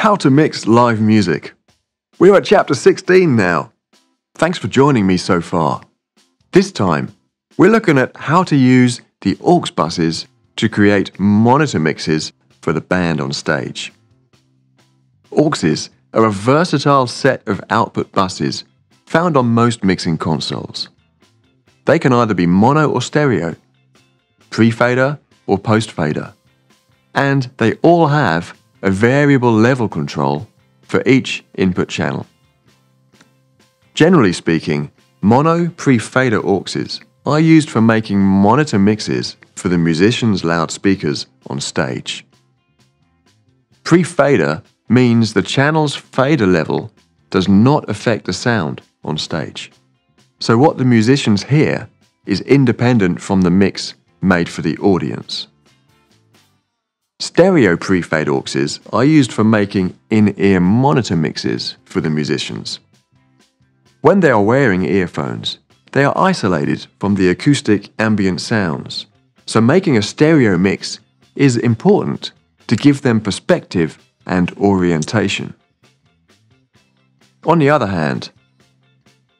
How to mix live music. We're at chapter 16 now. Thanks for joining me so far. This time, we're looking at how to use the aux buses to create monitor mixes for the band on stage. Auxes are a versatile set of output buses found on most mixing consoles. They can either be mono or stereo, pre-fader or post-fader, and they all have a variable level control for each input channel. Generally speaking, mono pre-fader auxes are used for making monitor mixes for the musicians' loudspeakers on stage. Pre-fader means the channel's fader level does not affect the sound on stage. So what the musicians hear is independent from the mix made for the audience. Stereo pre-fade auxes are used for making in-ear monitor mixes for the musicians. When they are wearing earphones, they are isolated from the acoustic ambient sounds, so making a stereo mix is important to give them perspective and orientation. On the other hand,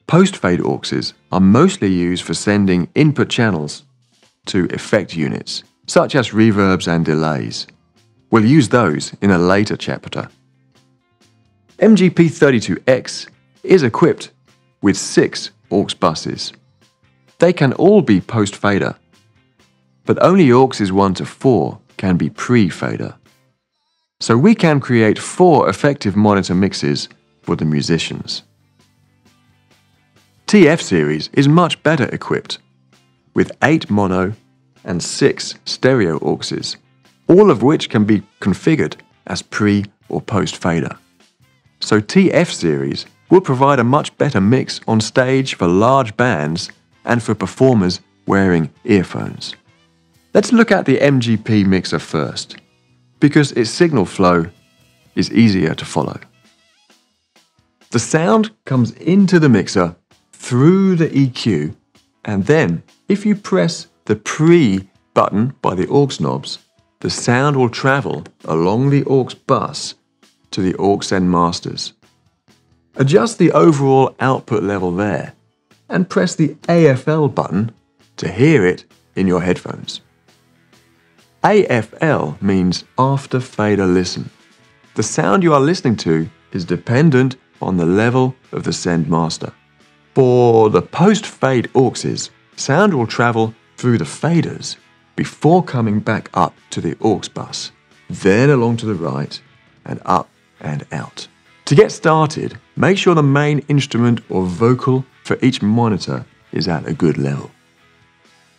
post-fade auxes are mostly used for sending input channels to effect units, such as reverbs and delays. We'll use those in a later chapter. MGP32X is equipped with 6 aux buses. They can all be post-fader, but only auxes 1 to 4 can be pre-fader. So we can create 4 effective monitor mixes for the musicians. TF series is much better equipped, with 8 mono and 6 stereo auxes, all of which can be configured as pre- or post-fader. So TF series will provide a much better mix on stage for large bands and for performers wearing earphones. Let's look at the MGP mixer first, because its signal flow is easier to follow. The sound comes into the mixer through the EQ, and then if you press the pre button by the aux knobs, the sound will travel along the aux bus to the aux send masters. Adjust the overall output level there and press the AFL button to hear it in your headphones. AFL means after fader listen. The sound you are listening to is dependent on the level of the send master. For the post-fade auxes, sound will travel through the faders before coming back up to the aux bus, then along to the right and up and out. To get started, make sure the main instrument or vocal for each monitor is at a good level.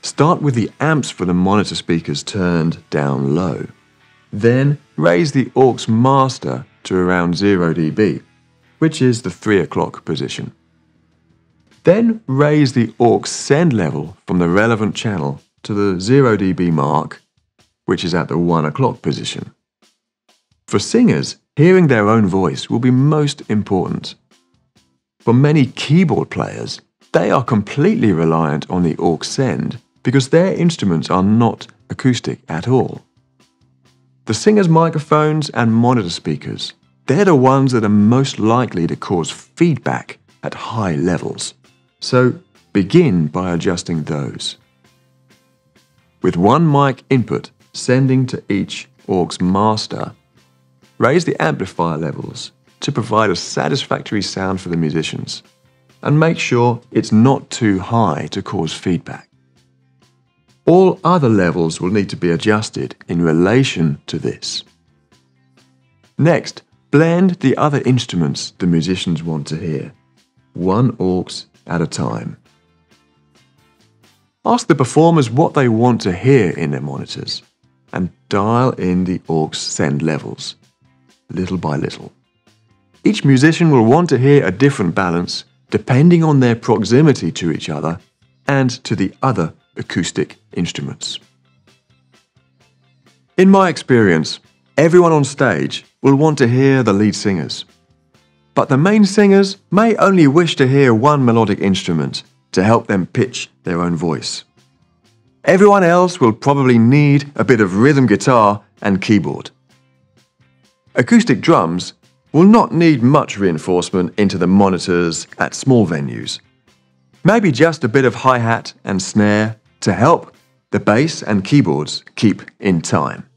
Start with the amps for the monitor speakers turned down low. Then raise the aux master to around 0 dB, which is the 3 o'clock position. Then raise the aux send level from the relevant channel to the 0 dB mark, which is at the 1 o'clock position. For singers, hearing their own voice will be most important. For many keyboard players, they are completely reliant on the aux send because their instruments are not acoustic at all. The singer's microphones and monitor speakers, they're the ones that are most likely to cause feedback at high levels. So begin by adjusting those. With one mic input sending to each aux master, raise the amplifier levels to provide a satisfactory sound for the musicians, and make sure it's not too high to cause feedback. All other levels will need to be adjusted in relation to this. Next, blend the other instruments the musicians want to hear, one aux at a time. Ask the performers what they want to hear in their monitors and dial in the aux send levels, little by little. Each musician will want to hear a different balance depending on their proximity to each other and to the other acoustic instruments. In my experience, everyone on stage will want to hear the lead singers. But the main singers may only wish to hear one melodic instrument to help them pitch their own voice. Everyone else will probably need a bit of rhythm guitar and keyboard. Acoustic drums will not need much reinforcement into the monitors at small venues. Maybe just a bit of hi-hat and snare to help the bass and keyboards keep in time.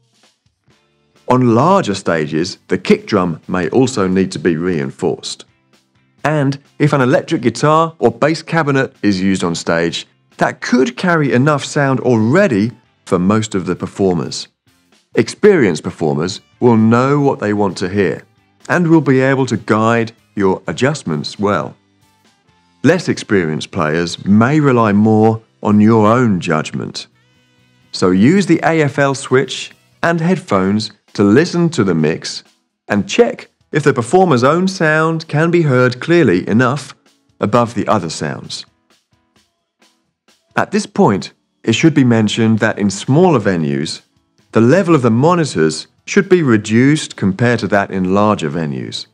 On larger stages, the kick drum may also need to be reinforced. And if an electric guitar or bass cabinet is used on stage, that could carry enough sound already for most of the performers. Experienced performers will know what they want to hear and will be able to guide your adjustments well. Less experienced players may rely more on your own judgment. So use the AFL switch and headphones to listen to the mix and check if the performer's own sound can be heard clearly enough above the other sounds. At this point, it should be mentioned that in smaller venues, the level of the monitors should be reduced compared to that in larger venues.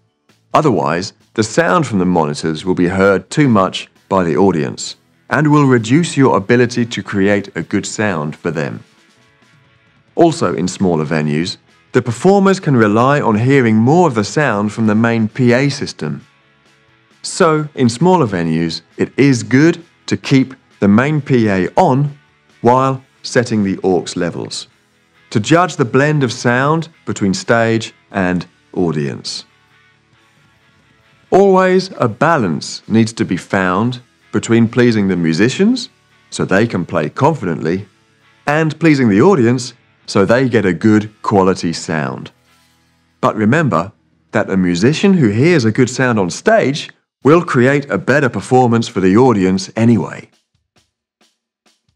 Otherwise, the sound from the monitors will be heard too much by the audience and will reduce your ability to create a good sound for them. Also, in smaller venues, the performers can rely on hearing more of the sound from the main PA system. So, in smaller venues, it is good to keep the main PA on while setting the aux levels, to judge the blend of sound between stage and audience. Always a balance needs to be found between pleasing the musicians, so they can play confidently, and pleasing the audience, so they get a good quality sound. But remember that a musician who hears a good sound on stage will create a better performance for the audience anyway.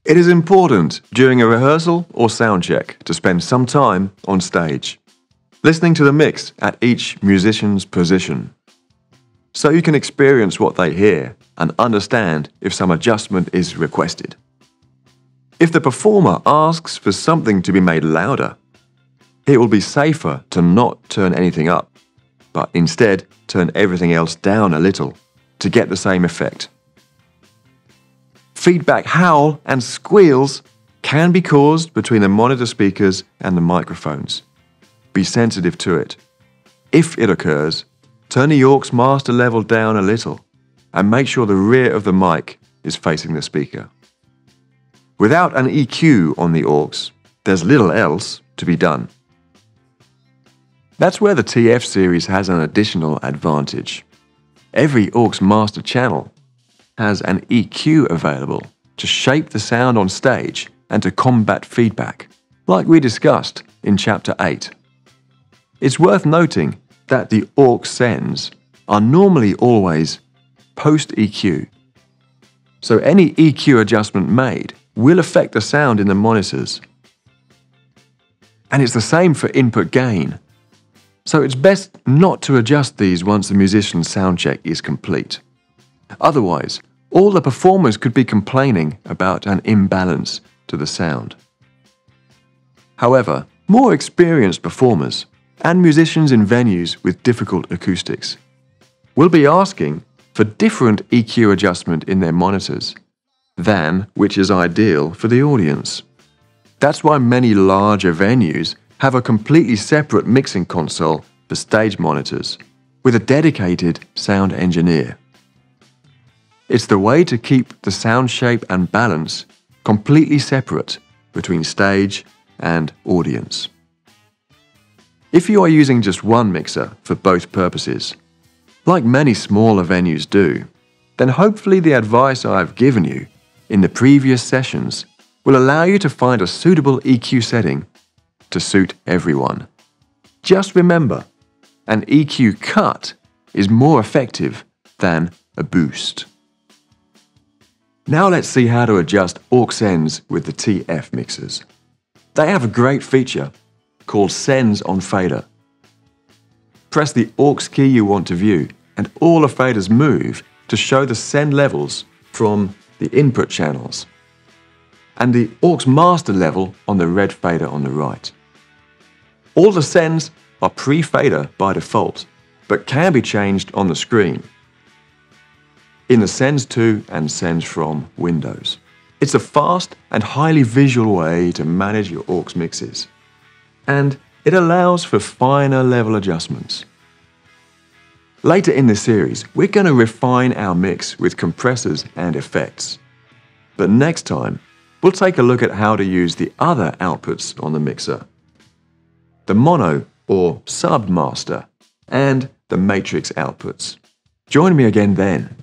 It is important during a rehearsal or sound check to spend some time on stage, listening to the mix at each musician's position, so you can experience what they hear and understand if some adjustment is requested. If the performer asks for something to be made louder, it will be safer to not turn anything up, but instead turn everything else down a little to get the same effect. Feedback howl and squeals can be caused between the monitor speakers and the microphones. Be sensitive to it. If it occurs, turn the aux master level down a little and make sure the rear of the mic is facing the speaker. Without an EQ on the aux, there's little else to be done. That's where the TF series has an additional advantage. Every aux master channel has an EQ available to shape the sound on stage and to combat feedback, like we discussed in Chapter 8. It's worth noting that the aux sends are normally always post-EQ, so any EQ adjustment made will affect the sound in the monitors. And it's the same for input gain, so it's best not to adjust these once the musician's sound check is complete. Otherwise, all the performers could be complaining about an imbalance to the sound. However, more experienced performers and musicians in venues with difficult acoustics will be asking for different EQ adjustment in their monitors than which is ideal for the audience. That's why many larger venues have a completely separate mixing console for stage monitors with a dedicated sound engineer. It's the way to keep the sound shape and balance completely separate between stage and audience. If you are using just one mixer for both purposes, like many smaller venues do, then hopefully the advice I've given you in the previous sessions will allow you to find a suitable EQ setting to suit everyone. Just remember, an EQ cut is more effective than a boost. Now let's see how to adjust aux sends with the TF mixers. They have a great feature called Sends on Fader. Press the aux key you want to view and all the faders move to show the send levels from the input channels and the aux master level on the red fader on the right. All the sends are pre-fader by default, but can be changed on the screen in the Sends To and Sends From windows. It's a fast and highly visual way to manage your aux mixes. And It allows for finer level adjustments. Later in this series, we're going to refine our mix with compressors and effects. But next time, we'll take a look at how to use the other outputs on the mixer: the mono or sub master and the matrix outputs. Join me again then.